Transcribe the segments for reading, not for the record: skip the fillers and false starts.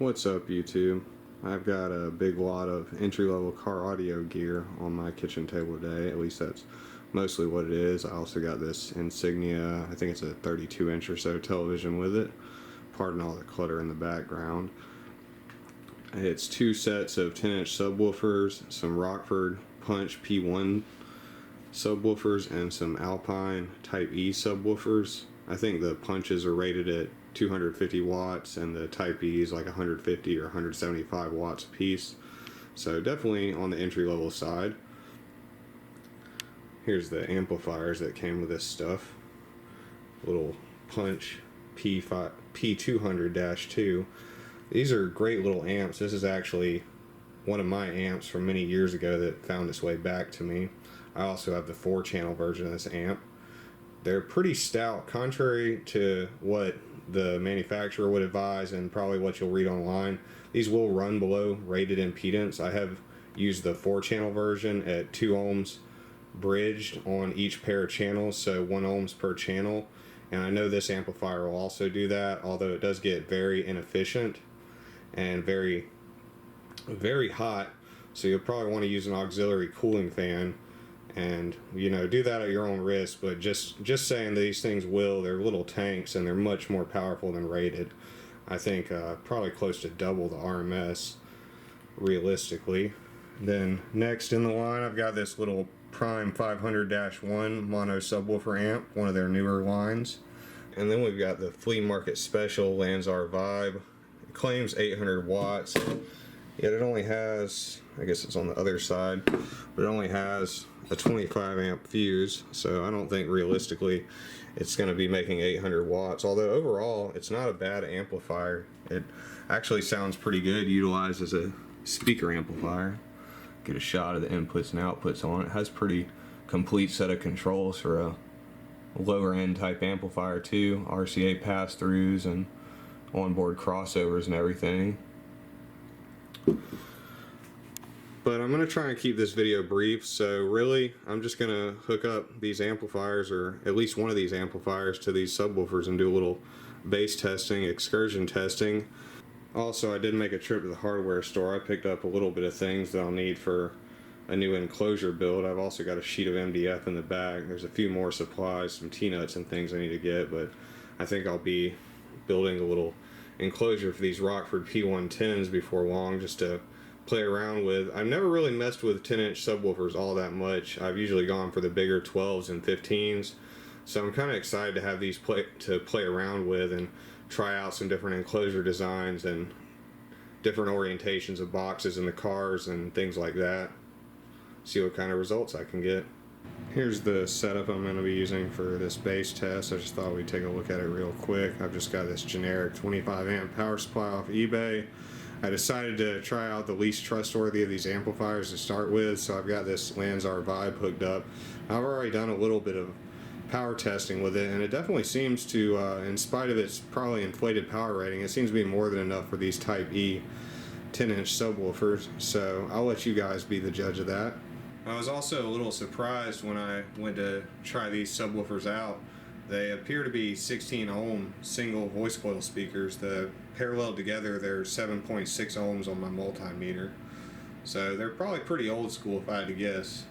What's up, YouTube? I've got a big lot of entry-level car audio gear on my kitchen table today. At least that's mostly what it is. I also got this Insignia, I think it's a 32-inch or so television with it. Pardon all the clutter in the background. It's two sets of 10-inch subwoofers, some Rockford Punch P1 subwoofers, and some Alpine Type E subwoofers. I think the Punches are rated at 250 watts and the Type E is like 150 or 175 watts a piece. So definitely on the entry level side. Here's the amplifiers that came with this stuff. Little Punch P200-2. These are great little amps. This is actually one of my amps from many years ago that found its way back to me. I also have the 4-channel version of this amp. They're pretty stout, contrary to what the manufacturer would advise and probably what you'll read online. These will run below rated impedance. I have used the 4-channel version at 2 ohms bridged on each pair of channels, so 1 ohms per channel. And I know this amplifier will also do that, although it does get very inefficient and very hot, so you'll probably want to use an auxiliary cooling fan and, you know, do that at your own risk. But just saying, these things they're little tanks and they're much more powerful than rated. I think probably close to double the RMS realistically. Then next in the line, I've got this little Prime 500-1 mono subwoofer amp, one of their newer lines. And then we've got the flea market special Lanzar Vibe. It claims 800 watts, yet it only has, I guess it's on the other side, but it only has a 25 amp fuse, so I don't think realistically it's going to be making 800 watts, although overall it's not a bad amplifier. It actually sounds pretty good utilized as a speaker amplifier. Get a shot of the inputs and outputs on it. It has pretty complete set of controls for a lower end type amplifier too, RCA pass-throughs and onboard crossovers and everything. But I'm going to try and keep this video brief, so really I'm just going to hook up these amplifiers, or at least one of these amplifiers, to these subwoofers and do a little bass testing, excursion testing. Also, I did make a trip to the hardware store. I picked up a little bit of things that I'll need for a new Enclosure build. I've also got a sheet of MDF in the bag. There's a few more supplies, some T-nuts and things I need to get, but I think I'll be building a little Enclosure for these Rockford P110s before long, just to play around with. I've never really messed with 10-inch subwoofers all that much. I've usually gone for the bigger 12s and 15s, so I'm kind of excited to have these to play around with and try out some different Enclosure designs and different orientations of boxes in the cars and things like that. See what kind of results I can get. Here's the setup I'm going to be using for this bass test. I just thought we'd take a look at it real quick. I've just got this generic 25 amp power supply off eBay. I decided to try out the least trustworthy of these amplifiers to start with, so I've got this Lanzar Vibe hooked up. I've already done a little bit of power testing with it, and it definitely seems to, in spite of its probably inflated power rating, it seems to be more than enough for these Type E 10-inch subwoofers, so I'll let you guys be the judge of that. I was also a little surprised when I went to try these subwoofers out. They appear to be 16 ohm single voice coil speakers. The paralleled together, they're 7.6 ohms on my multimeter. So they're probably pretty old school if I had to guess.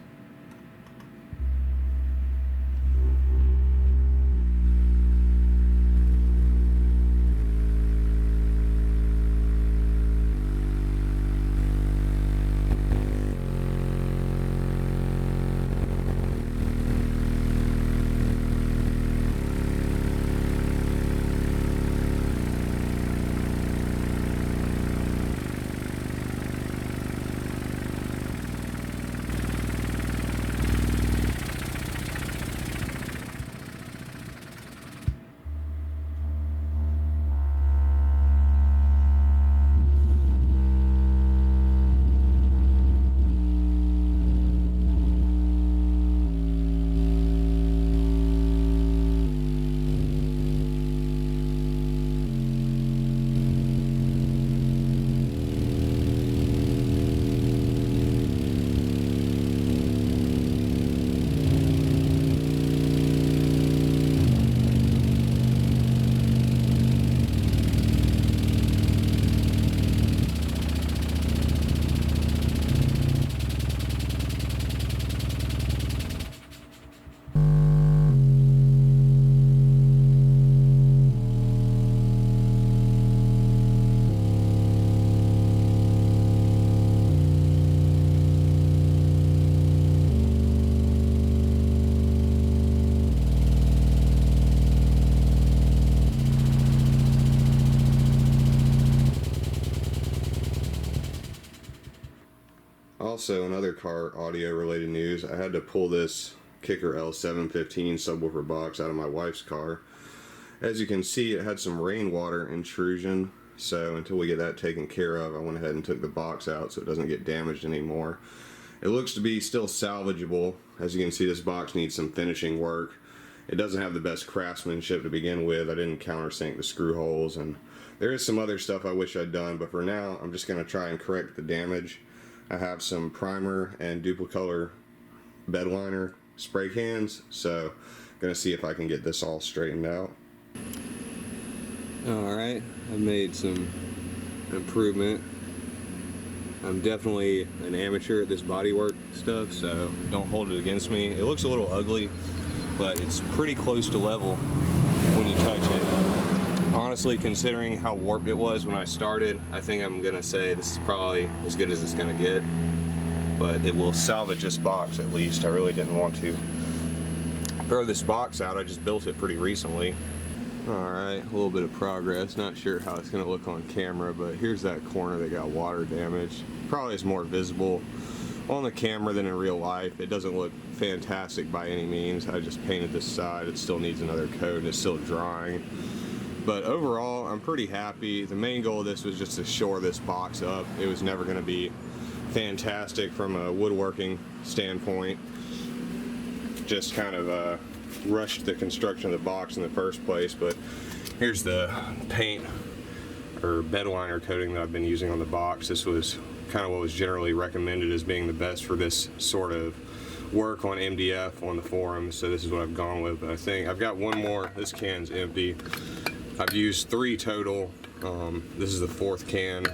Also, in other car audio related news, I had to pull this Kicker L715 subwoofer box out of my wife's car. As you can see, it had some rainwater intrusion, so until we get that taken care of, I went ahead and took the box out so it doesn't get damaged anymore. It looks to be still salvageable. As you can see, this box needs some finishing work. It doesn't have the best craftsmanship to begin with. I didn't countersink the screw holes, and there is some other stuff I wish I'd done, but for now I'm just going to try and correct the damage. I have some primer and duplicolor bed liner spray cans, so I'm going to see if I can get this all straightened out. Alright, I've made some improvement. I'm definitely an amateur at this bodywork stuff, so don't hold it against me. It looks a little ugly, but it's pretty close to level when you touch it. Honestly, considering how warped it was when I started, I think I'm gonna say this is probably as good as it's gonna get. But it will salvage this box at least. I really didn't want to throw this box out. I just built it pretty recently. Alright, a little bit of progress. Not sure how it's gonna look on camera, but here's that corner that got water damage. Probably is more visible on the camera than in real life. It doesn't look fantastic by any means. I just painted this side. It still needs another coat and it's still drying. But overall, I'm pretty happy. The main goal of this was just to shore this box up. It was never going to be fantastic from a woodworking standpoint. Just kind of rushed the construction of the box in the first place. But here's the paint or bed liner coating that I've been using on the box. This was kind of what was generally recommended as being the best for this sort of work on MDF on the forums, so this is what I've gone with. But I think I've got one more. This can's empty. I've used 3 total. This is the 4th can,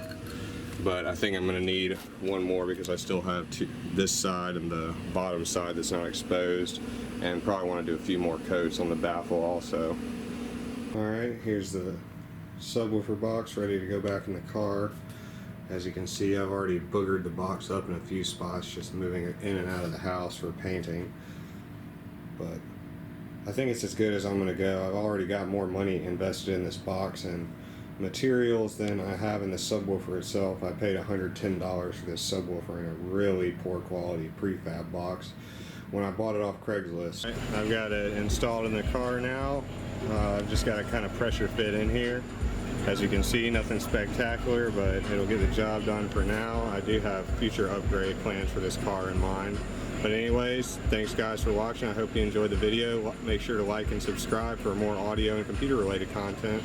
but I think I'm going to need one more because I still have this side and the bottom side that's not exposed, and probably want to do a few more coats on the baffle also. Alright, here's the subwoofer box ready to go back in the car. As you can see, I've already boogered the box up in a few spots, just moving it in and out of the house for painting. But I think it's as good as I'm going to go. I've already got more money invested in this box and materials than I have in the subwoofer itself. I paid $110 for this subwoofer in a really poor quality prefab box when I bought it off Craigslist. I've got it installed in the car now. I've just got to kind of pressure fit in here. As you can see, nothing spectacular, but it'll get the job done for now. I do have future upgrade plans for this car in mind. But anyways, thanks guys for watching. I hope you enjoyed the video. Make sure to like and subscribe for more audio and computer related content.